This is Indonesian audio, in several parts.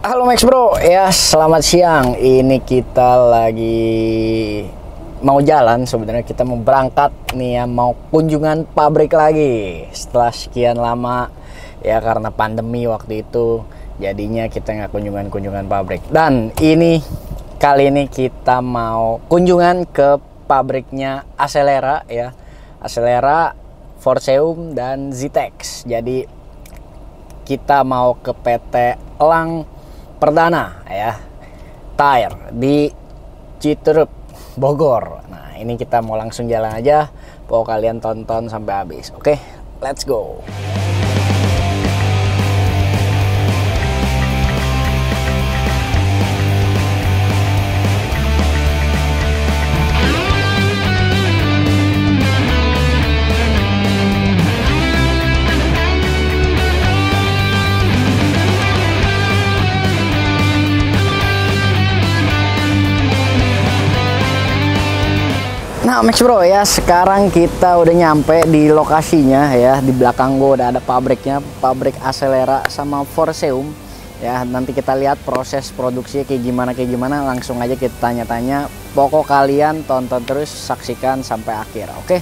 Halo Max Bro, ya selamat siang. Ini kita lagi mau jalan, sebenarnya kita mau berangkat nih ya, mau kunjungan pabrik lagi. Setelah sekian lama ya karena pandemi waktu itu, jadinya kita nggak kunjungan pabrik. Dan kali ini kita mau kunjungan ke pabriknya Acelera ya. Acelera, Forceum dan Zitex. Jadi kita mau ke PT Elang Perdana ya, Tire di Citerup, Bogor. Nah ini kita mau langsung jalan aja, pokoknya kalian tonton sampai habis. Oke, let's go. Nah Max Bro ya, sekarang kita udah nyampe di lokasinya ya. Di belakang gua udah ada pabriknya, pabrik Acelera sama Forceum ya. Nanti kita lihat proses produksinya kayak gimana. Langsung aja kita tanya-tanya. Pokok kalian tonton terus, saksikan sampai akhir, oke?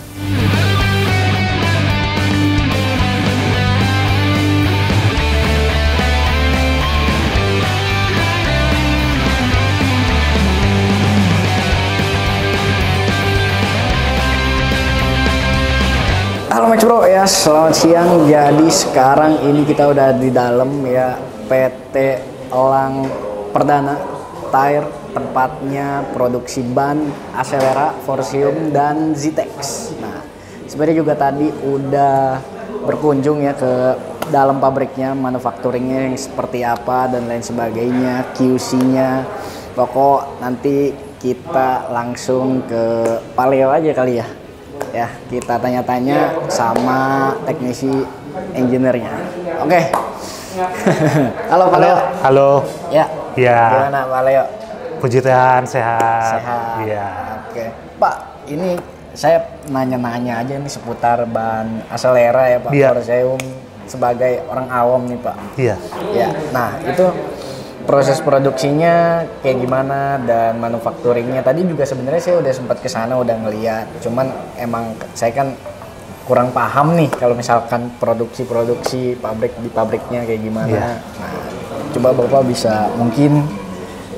Halo Max Bro ya, selamat siang. Jadi sekarang ini kita udah di dalam ya PT Elang Perdana Tire, tempatnya produksi ban Acelera, Forceum dan Zitex. Nah, sebenarnya juga tadi udah berkunjung ya ke dalam pabriknya, manufacturingnya yang seperti apa dan lain sebagainya, QC-nya. Pokok nanti kita langsung ke Paleo aja kali ya. Ya, kita tanya-tanya sama teknisi engineer-nya. Oke. Halo Pak Leo. Halo. Ya. Ya. Gimana Pak Leo? Puji Tuhan, sehat. Sehat. Iya. Oke. Pak, ini saya nanya-nanya aja nih seputar ban Acelera ya Pak. Iya. Forceum sebagai orang awam nih Pak. Iya. Ya. Nah, itu proses produksinya kayak gimana dan manufacturingnya. Tadi juga sebenarnya saya udah sempat ke sana, udah ngeliat. Cuman emang saya kan kurang paham nih kalau misalkan produksi pabrik di pabriknya kayak gimana. Yeah. Nah, coba Bapak bisa mungkin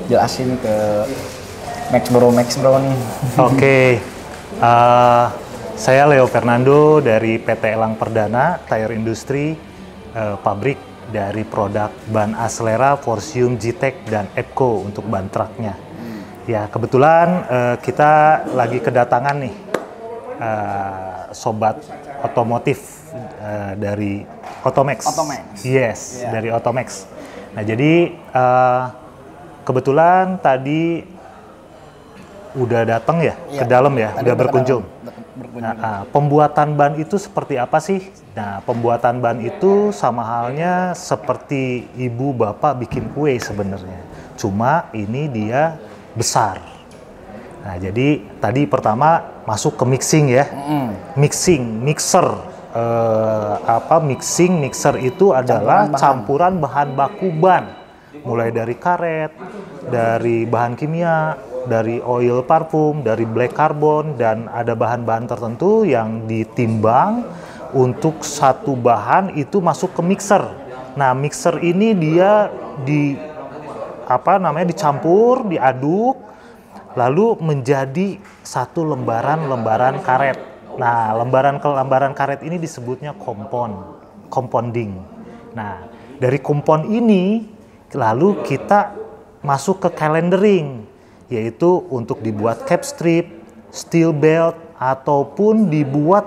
jelasin ke Max Bro nih. Oke. Saya Leo Fernando dari PT Elang Perdana Tire Industri, pabrik dari produk ban Acelera, Forceum, Zitex, dan EPCO untuk ban truknya. Ya, kebetulan kita lagi kedatangan nih sobat otomotif dari Otomax. Yes, yeah. Dari Otomax. Nah, jadi kebetulan tadi udah datang ya, ke dalam ya, udah berkunjung. Nah, pembuatan ban itu seperti apa sih? Nah, pembuatan ban itu sama halnya seperti ibu bapak bikin kue sebenarnya. Cuma ini dia besar. Nah, jadi tadi pertama masuk ke mixing ya. Mixer. Mixer itu adalah campuran bahan baku ban. Mulai dari karet, dari bahan kimia, dari oil parfum, dari black carbon, dan ada bahan-bahan tertentu yang ditimbang untuk satu bahan itu masuk ke mixer. Nah, mixer ini dia dicampur, diaduk, lalu menjadi satu lembaran karet. Nah, lembaran karet ini disebutnya compounding. Nah, dari compound ini lalu kita masuk ke calendering, yaitu untuk dibuat cap strip, steel belt, ataupun dibuat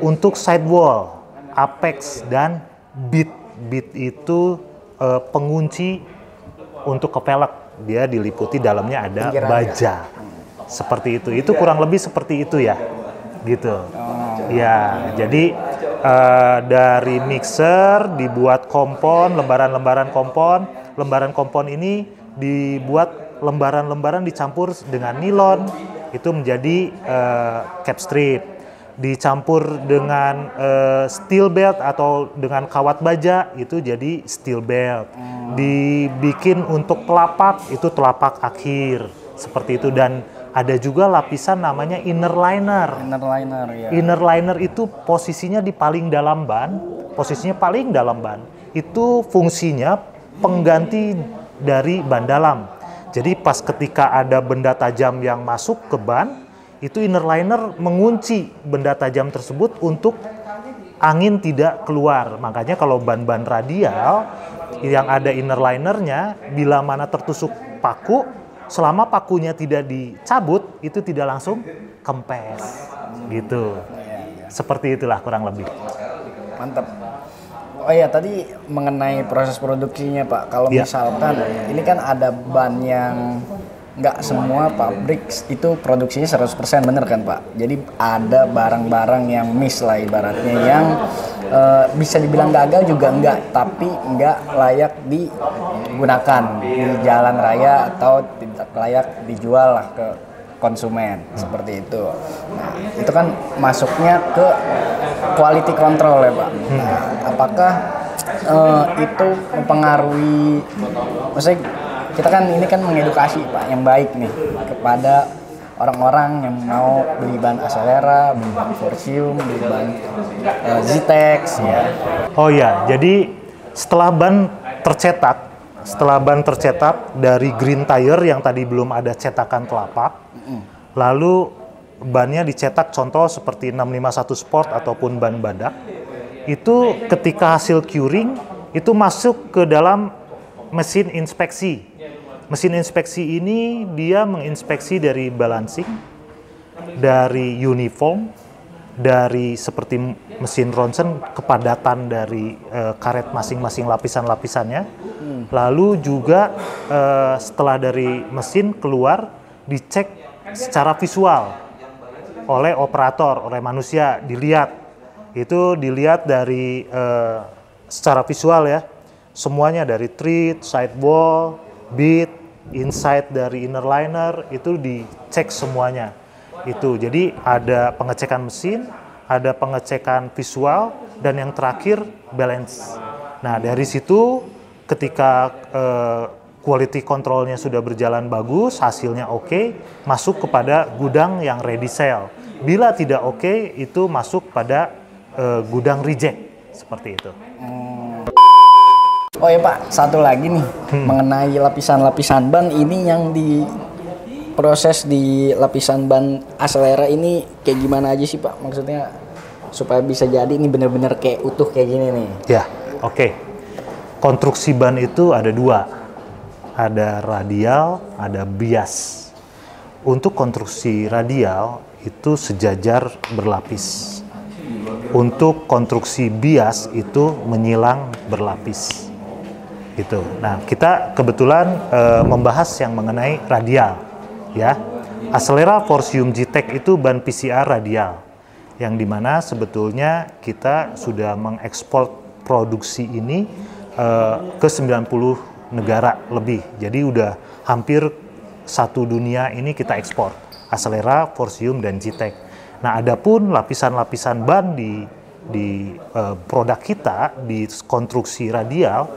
untuk sidewall, apex, dan bead. Bead itu pengunci untuk kepelek. Dia diliputi dalamnya ada baja. Seperti itu. Itu kurang lebih seperti itu ya. Gitu. Ya, jadi dari mixer dibuat kompon, lembaran kompon ini dibuat lembaran dicampur dengan nilon, itu menjadi cap strip. dicampur dengan steel belt atau dengan kawat baja itu jadi steel belt. Dibikin untuk telapak itu telapak akhir seperti itu, dan ada juga lapisan namanya inner liner. Inner liner ya. Inner liner itu posisinya di paling dalam ban, posisinya paling dalam ban. Itu fungsinya pengganti dari ban dalam. Jadi pas ketika ada benda tajam yang masuk ke ban, itu inner liner mengunci benda tajam tersebut untuk angin tidak keluar. Makanya kalau ban-ban radial yang ada inner linernya, bila mana tertusuk paku, selama pakunya tidak dicabut, itu tidak langsung kempes. Gitu. Seperti itulah kurang lebih. Mantap. Oh iya, tadi mengenai proses produksinya Pak, kalau misalkan ini kan ada ban yang nggak semua pabrik itu produksinya 100% bener kan Pak? Jadi ada barang-barang yang miss lah ibaratnya, yang bisa dibilang gagal juga enggak, tapi nggak layak digunakan di jalan raya atau tidak layak dijual lah ke konsumen, seperti itu. Nah, itu kan masuknya ke quality control ya Pak. Nah, apakah itu mempengaruhi, maksudnya kita kan ini kan mengedukasi Pak yang baik nih kepada orang-orang yang mau beli ban Acelera, beli ban Forcium, beli ban Zytex ya. Oh ya, jadi setelah ban tercetak dari green tire yang tadi belum ada cetakan telapak, lalu bannya dicetak contoh seperti 651 Sport ataupun ban badak, itu ketika hasil curing itu masuk ke dalam mesin inspeksi. Mesin inspeksi ini dia menginspeksi dari balancing, dari uniform, dari seperti mesin ronsen, kepadatan dari karet masing-masing lapisan-lapisannya. Lalu juga setelah dari mesin keluar, dicek secara visual oleh operator, oleh manusia, dilihat. Itu dilihat dari secara visual ya, semuanya dari tread, sidewall, bead, inside dari inner liner, itu dicek semuanya. Itu jadi ada pengecekan mesin, ada pengecekan visual, dan yang terakhir balance. Nah dari situ ketika quality controlnya sudah berjalan bagus, hasilnya oke, masuk kepada gudang yang ready sale. Bila tidak oke, itu masuk pada gudang reject, seperti itu. Oh ya Pak, satu lagi nih mengenai lapisan-lapisan ban ini, yang diproses di lapisan ban Acelera ini kayak gimana aja sih Pak? Maksudnya supaya bisa jadi ini benar-benar kayak utuh kayak gini nih. Ya, oke. Konstruksi ban itu ada dua, ada radial, ada bias. Untuk konstruksi radial itu sejajar berlapis. Untuk konstruksi bias itu menyilang berlapis. Gitu. Nah, kita kebetulan membahas yang mengenai radial, ya. Acelera Forcium Zytex itu ban PCR radial, yang dimana sebetulnya kita sudah mengekspor produksi ini ke 90 negara lebih. Jadi udah hampir satu dunia ini kita ekspor Acelera, Forcium, dan Zytex. Nah, adapun lapisan-lapisan ban di produk kita di konstruksi radial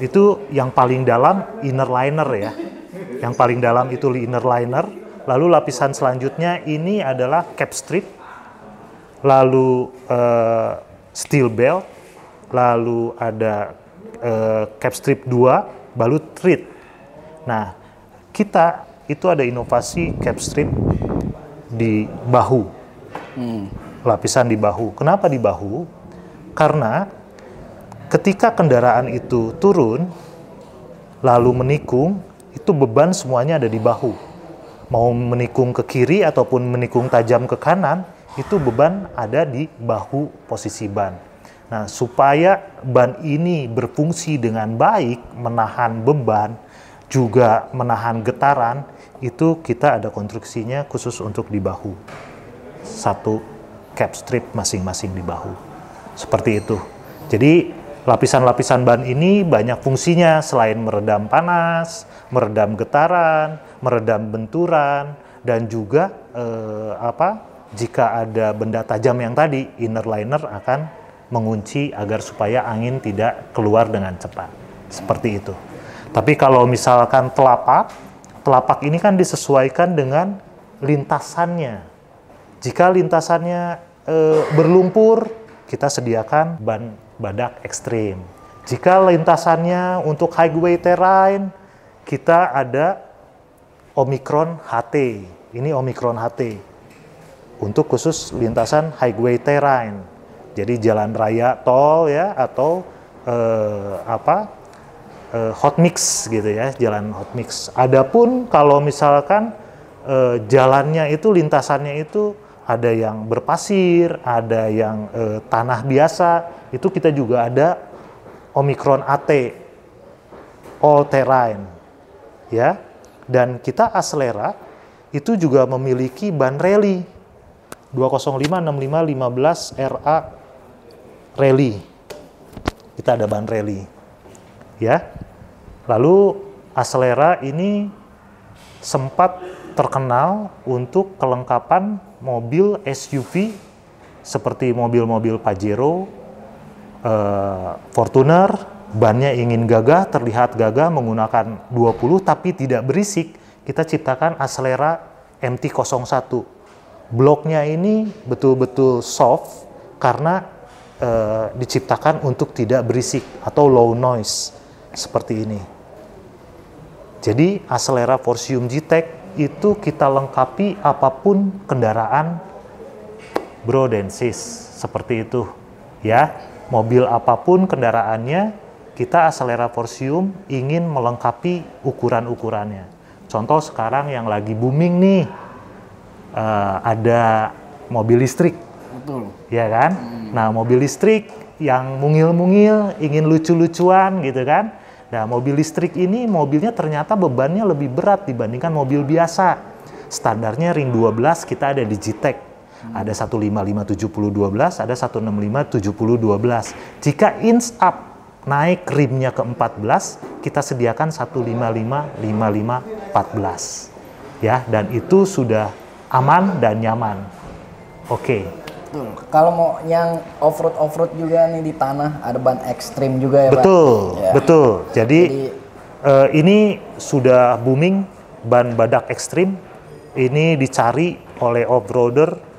itu yang paling dalam inner liner ya. Yang paling dalam itu inner liner. Lalu lapisan selanjutnya ini adalah cap strip, lalu steel belt, lalu ada cap strip 2, baru tread. Nah, kita itu ada inovasi cap strip di bahu. Lapisan di bahu. Kenapa di bahu? Karena ketika kendaraan itu turun, lalu menikung, itu beban semuanya ada di bahu. Mau menikung ke kiri ataupun menikung tajam ke kanan, itu beban ada di bahu posisi ban. Nah, supaya ban ini berfungsi dengan baik, menahan beban, juga menahan getaran, itu kita ada konstruksinya khusus untuk di bahu. Satu cap strip masing-masing di bahu. Seperti itu. Jadi, lapisan-lapisan ban ini banyak fungsinya selain meredam panas, meredam getaran, meredam benturan, dan juga jika ada benda tajam yang tadi, inner liner akan mengunci agar supaya angin tidak keluar dengan cepat. Seperti itu. Tapi kalau misalkan telapak ini kan disesuaikan dengan lintasannya. Jika lintasannya berlumpur, kita sediakan ban badak ekstrim. Jika lintasannya untuk highway terrain, kita ada Omicron HT. Ini Omicron HT untuk khusus lintasan highway terrain. Jadi jalan raya tol ya, atau hot mix gitu ya, jalan hot mix. Adapun kalau misalkan jalannya itu, lintasannya itu ada yang berpasir, ada yang tanah biasa, itu kita juga ada Omicron AT, all terrain, ya. Dan kita Acelera itu juga memiliki ban rally 205/65 15 RA rally. Kita ada ban rally, ya. Lalu Acelera ini sempat terkenal untuk kelengkapan mobil SUV seperti mobil-mobil Pajero, Fortuner. Bannya ingin gagah, terlihat gagah menggunakan 20 tapi tidak berisik. Kita ciptakan Acelera MT-01. Bloknya ini betul-betul soft karena diciptakan untuk tidak berisik atau low noise seperti ini. Jadi Acelera Forcium GTEC itu kita lengkapi apapun kendaraan bro dan sis, seperti itu ya. Mobil apapun kendaraannya, kita Acelera Forcium ingin melengkapi ukuran-ukurannya. Contoh sekarang yang lagi booming nih, ada mobil listrik. Betul. Ya kan? Nah, mobil listrik yang mungil-mungil, ingin lucu-lucuan gitu kan. Nah, mobil listrik ini mobilnya ternyata bebannya lebih berat dibandingkan mobil biasa. Standarnya ring 12 kita ada di GTEC. Ada 155/70/12, ada 165/70/12. Jika inch up naik rimnya ke 14, kita sediakan 155/55/14. Ya, dan itu sudah aman dan nyaman. Oke. Kalau mau yang off-road juga nih di tanah, ada ban ekstrim juga ya, Pak? Betul, ya. Betul. Jadi ini sudah booming, ban badak ekstrim. Ini dicari oleh off-roader.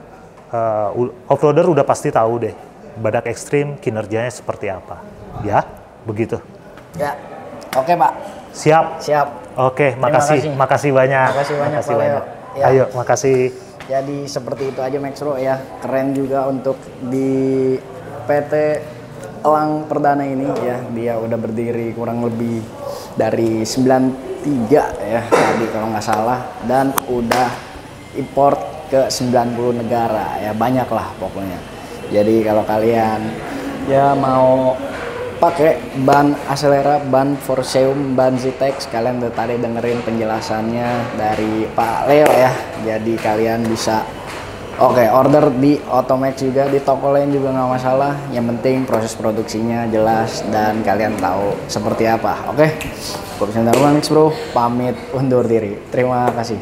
Off-roader udah pasti tahu deh, badak ekstrim kinerjanya seperti apa. Ya, begitu. Ya, oke Pak. Siap. Oke, makasih banyak. Makasih banyak. Ya. Ayo, makasih. Jadi seperti itu aja Max Bro ya. Keren juga untuk di PT Elang Perdana ini ya. Dia udah berdiri kurang lebih dari 93 ya tadi kalau nggak salah, dan udah import ke 90 negara ya, banyak lah pokoknya. Jadi kalau kalian ya mau pakai ban Acelera, ban Forcium, ban ZTEC, kalian tadi dengerin penjelasannya dari Pak Leo ya. Jadi kalian bisa order di Automax juga, di toko lain juga nggak masalah. Yang penting proses produksinya jelas dan kalian tahu seperti apa. Oke, Max Bro pamit undur diri. Terima kasih.